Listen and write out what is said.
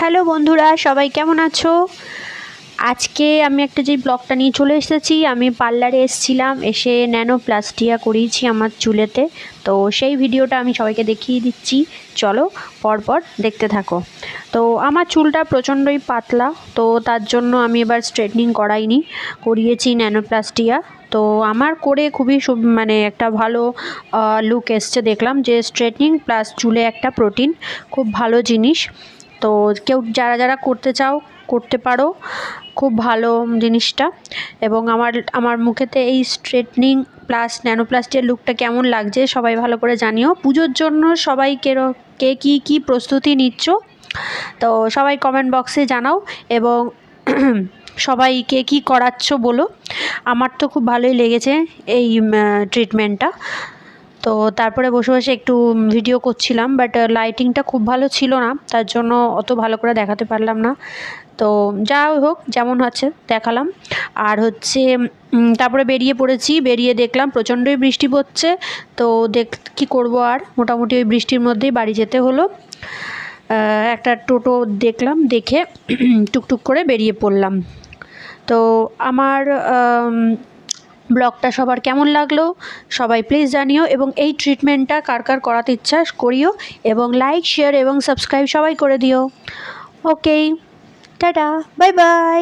Hello বন্ধুরা, সবাই কেমন আছো? আজকে আমি একটা যে ব্লগটা নিয়ে চলে এসেছি, আমি পার্লারে এসেছিলাম, এসে ন্যানোপ্লাস্টিয়া করিয়েছি আমার চুলেতে। তো সেই ভিডিওটা আমি সবাইকে দেখিয়ে দিচ্ছি, চলো পরপর দেখতে থাকো। তো আমার চুলটা প্রচণ্ডই পাতলা, তো তার জন্য আমি এবার স্ট্রেটনিং করিয়েছি ন্যানোপ্লাস্টিয়া। তো আমার করে খুবই মানে একটা ভালো লুক এসছে। দেখলাম যে স্ট্রেটনিং প্লাস চুলে একটা প্রোটিন খুব ভালো জিনিস। তো কেউ যারা করতে চাও করতে পারো, খুব ভালো জিনিসটা। এবং আমার মুখেতে এই স্ট্রেটনিং প্লাস ন্যানোপ্লাস্টির লুকটা কেমন লাগছে সবাই ভালো করে জানিও। পুজোর জন্য সবাই কে কী প্রস্তুতি নিচ্ছ, তো সবাই কমেন্ট বক্সে জানাও। এবং সবাই কে কী করাচ্ছ বলো। আমার তো খুব ভালোই লেগেছে এই ট্রিটমেন্টটা। তো তারপরে বসে বসে একটু ভিডিও করছিলাম, বাট লাইটিংটা খুব ভালো ছিল না, তার জন্য অত ভালো করে দেখাতে পারলাম না। তো যা হোক, যেমন হচ্ছে দেখালাম। আর হচ্ছে তারপরে বেরিয়ে পড়েছি, বেরিয়ে দেখলাম প্রচণ্ডই বৃষ্টি পড়ছে। তো কী করবো, আর মোটামুটি ওই বৃষ্টির মধ্যেই বাড়ি যেতে হলো। একটা টোটো দেখলাম, দেখে টুকটুক করে বেরিয়ে পড়লাম। তো আমার ব্লগটা সবার কেমন লাগলো সবাই প্লিজ জানিও। এবং এই ট্রিটমেন্টটা কার কার করাতে ইচ্ছা করিও, এবং লাইক, শেয়ার এবং সাবস্ক্রাইব সবাই করে দিও। ওকে, টাটা, বাই বাই।